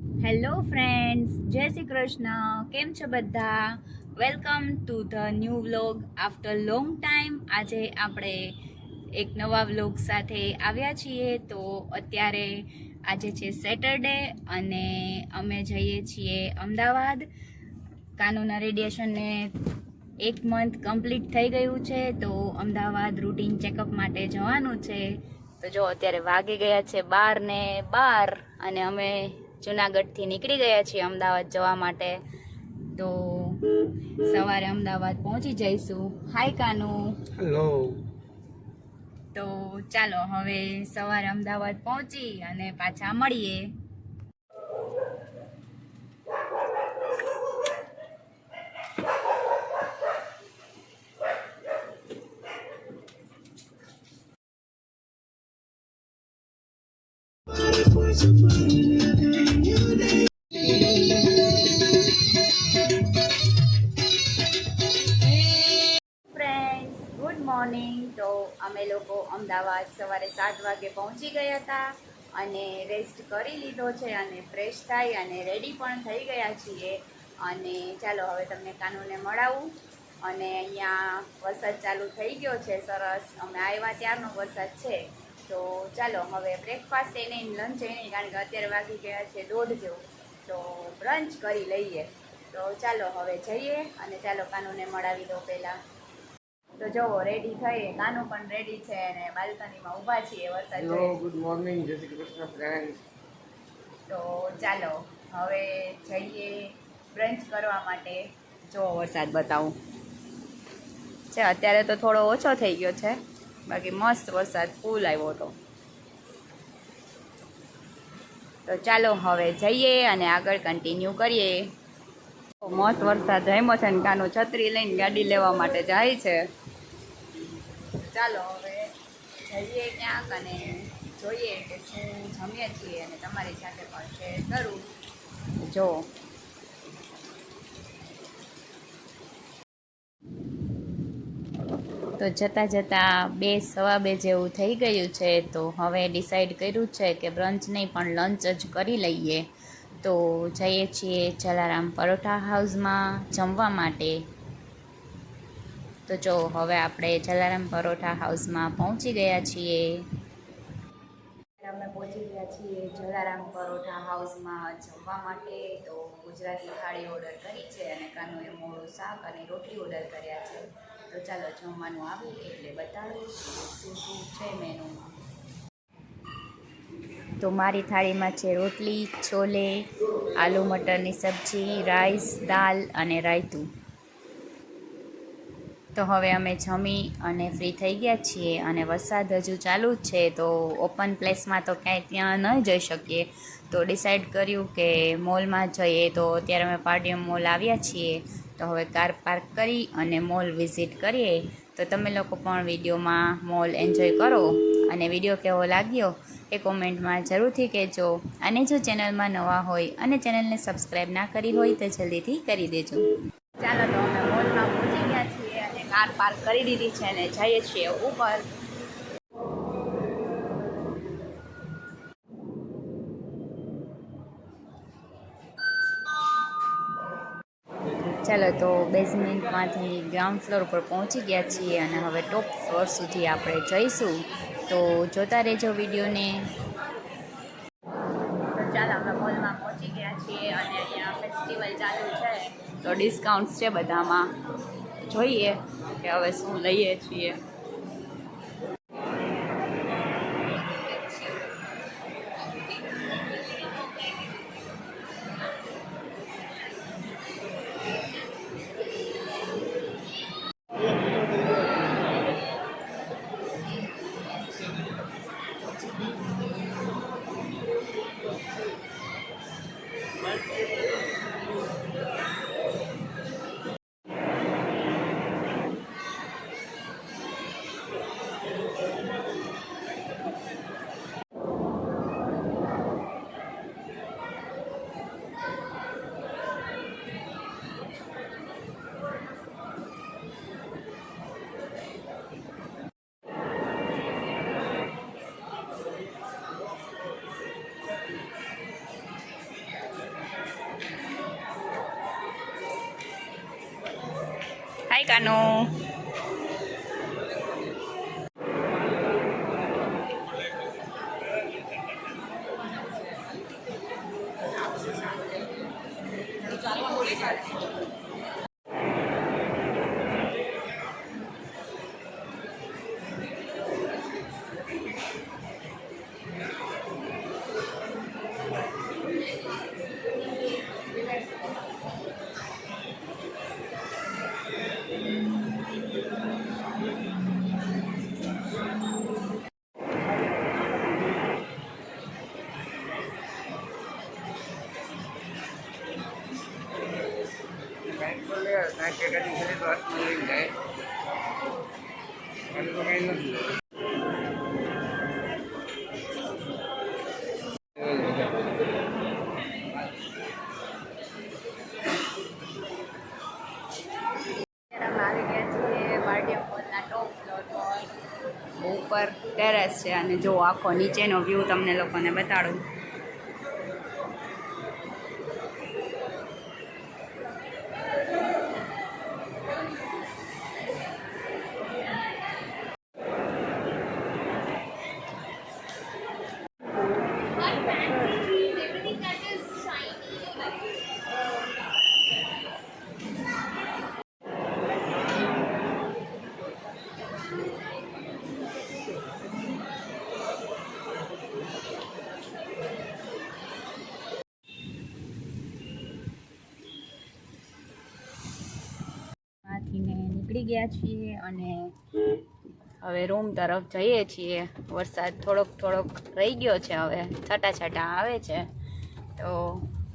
Hello friends, જય શ્રી કૃષ્ણ. કેમ છો બધા? Welcome to the new vlog after long time. આજે આપણે એક નવા વ્લોગ સાથે આવ્યા છીએ. તો અત્યારે આજે છે સેટરડે અને અમે જઈએ છીએ અમદાવાદ. કાનૂના રેડિયેશનને 1 મંથ કમ્પ્લીટ થઈ ગયું છે, તો અમદાવાદ રૂટીન ચેકઅપ માટે જવાનું છે. તો જો અત્યારે વાગી ગયા છે 12 અને અમે જુનાગઢથી નીકળી ગયા છીએ અમદાવાદ જવા માટે. તો સવારે અમદાવાદ પહોંચી જઈશું. હાય કાનુ. હેલો. તો ચાલો હવે સવારે અમદાવાદ પહોંચી અને પાછા મળીએ. Friends, good morning. તો અમે લોકો અમદાવાદ સવારે 7 વાગે પહોંચી ગયા હતા અને રેસ્ટ કરી લીધો છે અને ફ્રેશ થઈ અને રેડી પણ થઈ ગયા છીએ. અને ચાલો હવે તમને કાનૂને મળાવું. અને અહીંયા વરસાદ ચાલુ થઈ ગયો છે સરસ. અમે આવ્યા ત્યારનો વરસાદ છે. તો ચાલો હવે બ્રેકફાસ્ટ એને લંચ એને, કારણ કે અત્યારે વાગી ગયા છે 1:30 જેવું. તો બ્રંચ કરી લઈએ. તો ચાલો હવે જઈએ અને ચાલો કાનૂને મળાવી દો પહેલાં. તો જો રેડી થઈ, કાનુ પણ રેડી છે અને બાલ્કનીમાં ઊભા છીએ વરસાદ હેલો, જોઈએ. ગુડ મોર્નિંગ, જય શ્રી કૃષ્ણ ફ્રેન્ડ્સ. તો ચાલો હવે જઈએ બ્રંચ કરવા માટે. જો વરસાદ બતાવું છે, અત્યારે તો થોડો ઓછો થઈ ગયો છે, બાકી મસ્ત વરસાદ ફૂલ આવ્યો હતો. તો ચાલો હવે જઈએ અને આગળ કન્ટિન્યુ કરીએ. મસ્ત વરસાદ જામ્યો છે ને કાનુ છત્રી લઈને ગાડી લેવા માટે જાય છે. ચાલો હવે જઈએ ક્યાંક અને જોઈએ કે શું જમીએ છીએ અને તમારી સાથે પણ શેર કરું. જો તો જતાં જતાં 2:15 જેવું થઈ ગયું છે. તો હવે ડિસાઈડ કર્યું છે કે બ્રંચ નહીં પણ લંચ જ કરી લઈએ. તો જઈએ છીએ જલારામ પરોઠા હાઉસમાં જમવા માટે. તો જો હવે આપણે જલારામ પરોઠા હાઉસમાં પહોંચી ગયા છીએ. અમે પહોંચી ગયા છીએ જલારામ પરોઠા હાઉસમાં જમવા માટે. તો ગુજરાતી થાળી ઓર્ડર કરી છે અને કાનુએ મોળું શાક અને રોટલી ઓર્ડર કર્યા છે. તો ચાલો જમવાનું આવ્યું એટલે બતાડું શું શું છે મેનુમાં. તો મારી થાળીમાં છે રોટલી, છોલે, આલુ મટરની સબ્જી, રાઈસ, દાલ અને રાયતું. તો હવે અમે જમી અને ફ્રી થઈ ગયા છીએ અને વરસાદ હજુ ચાલુ જ છે. તો ઓપન પ્લેસમાં તો ક્યાંય ત્યાં ન જઈ શકીએ. તો ડિસાઈડ કર્યું કે મોલમાં જઈએ. તો અત્યારે અમે પાર્ડિયમ મોલ આવ્યા છીએ. તો હવે કાર પાર્ક કરી અને મોલ વિઝિટ કરીએ. તો તમે લોકો પણ વિડીયોમાં મોલ એન્જોય કરો અને વિડીયો કેવો લાગ્યો એ કોમેન્ટમાં જરૂરથી કહેજો. અને જો ચેનલમાં નવા હોય અને ચેનલને સબસ્ક્રાઈબ ના કરી હોય તો જલ્દીથી કરી દેજો. ચાલો તો અમે મોલમાં પહોંચી ગયા છીએ અને કાર પાર્ક કરી દીધી છે અને જઈએ છીએ ઉપર. ચાલો તો બેઝમેન્ટમાંથી ગ્રાઉન્ડ ફ્લોર પર પહોંચી ગયા છીએ અને હવે ટોપ ફ્લોર સુધી આપણે જઈશું. તો જોતા રહેજો વિડીયોને. તો ચાલો અમે મોલમાં પહોંચી ગયા છીએ અને અહીંયા ફેસ્ટિવલ ચાલુ છે. તો ડિસ્કાઉન્ટ છે બધામાં. જોઈએ કે હવે શું લઈએ છીએ. હાય કાનો. કાંઈક તો લે, કાંઈક એકાદી ઘરે તો હાથમાં લઈને જાય. કાંઈ તો કાંઈ નથી. આવી ગયા છીએ પાર્ટી હોલના ટોપ ફ્લોર પર. ઉપર ટેરેસ છે અને જો આખો નીચેનો વ્યૂ તમને લોકોને બતાડું. માંથીને નીકળી ગયા છીએ અને હવે રૂમ તરફ જઈએ છીએ. વરસાદ થોડોક રહી ગયો છે, હવે છાંટા આવે છે, તો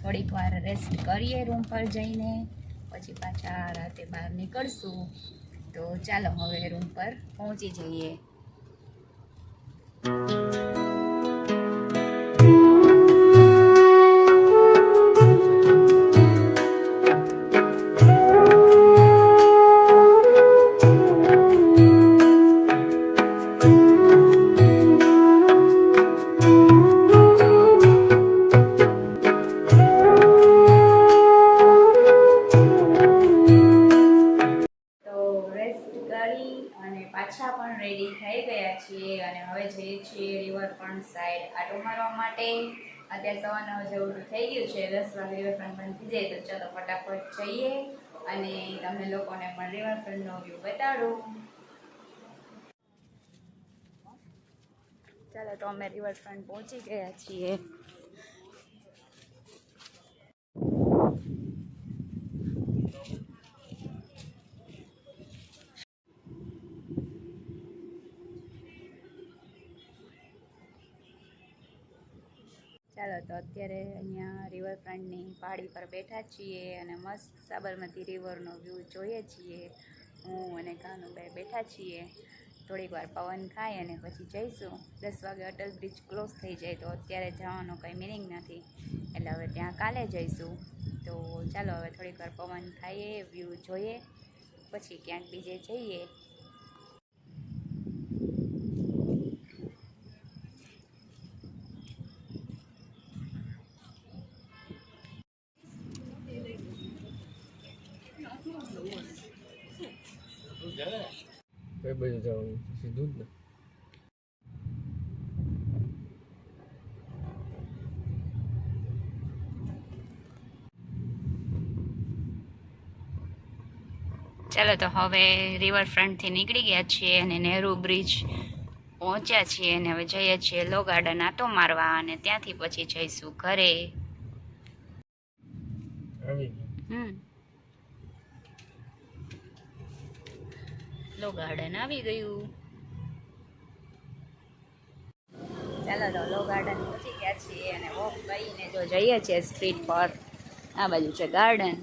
થોડીક વાર રેસ્ટ કરીએ રૂમ પર જઈને, પછી પાછા રાતે બહાર નીકળશું. તો ચાલો હવે રૂમ પર પહોંચી જઈએ. પાછા પણ રેડી થઈ ગયા છીએ અને હવે જઈએ છીએ રિવરફ્રન્ટ સાઈડ આટો મારવા માટે. અત્યારે સવારના જેવું થઈ ગયું છે, 10 વાગે રિવરફ્રન્ટ બંધ થઈ જાય, તો ચલો ફટાફટ જઈએ અને તમને લોકોને પણ રિવરફ્રન્ટનો વ્યૂ બતાડું. ચાલો તો અમે રિવરફ્રન્ટ પહોંચી ગયા છીએ. ચાલો તો અત્યારે અહીંયા રિવરફ્રન્ટની પહાડી પર બેઠા છીએ અને મસ્ત સાબરમતી રિવરનો વ્યૂ જોઈએ છીએ. હું અને કાનુભાઈ બેઠા છીએ. થોડીક વાર પવન ખાઈ અને પછી જઈશું. 10 વાગે અટલ બ્રિજ ક્લોઝ થઈ જાય, તો અત્યારે જવાનો કંઈ મિનિંગ નથી, એટલે હવે ત્યાં કાલે જઈશું. તો ચાલો હવે થોડીક વાર પવન ખાઈએ, વ્યૂ જોઈએ, પછી ક્યાંક બીજે જઈએ. કઈ બાજુ જવાનું? સીધું જ ને. ચાલો તો હવે રિવરફ્રન્ટથી નીકળી ગયા છીએ અને નહેરુ બ્રિજ પહોંચ્યા છીએ અને હવે જઈએ છીએ લો ગાર્ડન આટો મારવા અને ત્યાંથી પછી જઈશું ઘરે. લો ગાર્ડન આવી ગયું. ચાલો તો લો ગાર્ડન પહોંચી ગયા છીએ અને વોક કરીને જો જઈએ છીએ સ્ટ્રીટ પર. આ બાજુ છે ગાર્ડન,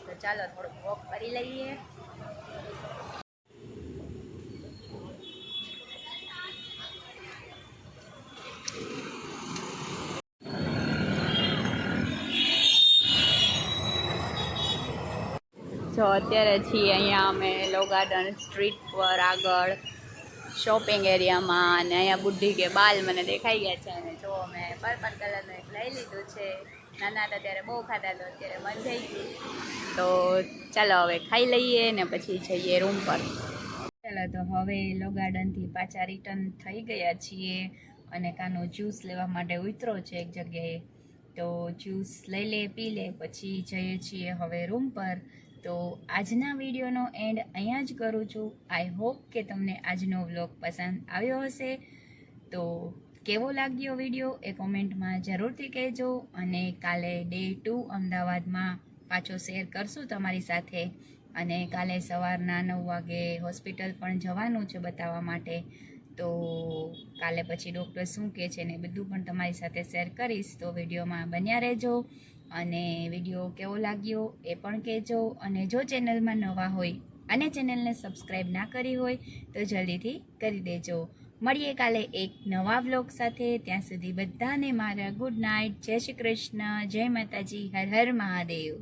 તો ચાલો થોડુંક વોક કરી લઈએ. જો અત્યારે છીએ અહીંયા અમે લો ગાર્ડન સ્ટ્રીટ પર આગળ શોપિંગ એરિયામાં, અને અહીંયા બુઢી કે બાલ મને દેખાઈ ગયા છે. અને જો મેં પર્પલ કલરનું એક લઈ લીધું છે. નાના હતા ત્યારે બહુ ખાતા હતા, અત્યારે મન થઈ ગયું. તો ચાલો હવે ખાઈ લઈએ ને પછી જઈએ રૂમ પર. ચાલો તો હવે લો ગાર્ડનથી પાછા રિટર્ન થઈ ગયા છીએ અને કાનો જ્યુસ લેવા માટે ઉતરો છે એક જગ્યાએ. તો જ્યુસ લઈ લે, પી લે, પછી જઈએ છીએ હવે રૂમ પર. તો આજના વિડીયોનો એન્ડ અહીંયા જ કરું છું. આઈ હોપ કે તમને આજનો વ્લોગ પસંદ આવ્યો હશે. તો કેવો લાગ્યો વિડીયો એ કોમેન્ટમાં જરૂરથી કહેજો. અને કાલે ડે 2 અમદાવાદમાં પાછો શેર કરશું તમારી સાથે. અને કાલે સવારના 9 વાગે હોસ્પિટલ પણ જવાનું છે બતાવવા માટે. તો કાલે પછી ડૉક્ટર શું કહે છે ને બધું પણ તમારી સાથે શેર કરીશ. તો વિડીયોમાં બન્યા રહેજો. અને વિડીયો કેવો લાગ્યો એ પણ કહેજો. અને જો ચેનલમાં નવા હોય અને ચેનલને સબસ્ક્રાઈબ ના કરી હોય તો જલ્દીથી કરી દેજો. મળીએ કાલે એક નવા વ્લોગ સાથે. ત્યાં સુધી બધાને મારા ગુડ નાઇટ. જય શ્રી કૃષ્ણ, જય માતાજી, હર હર મહાદેવ.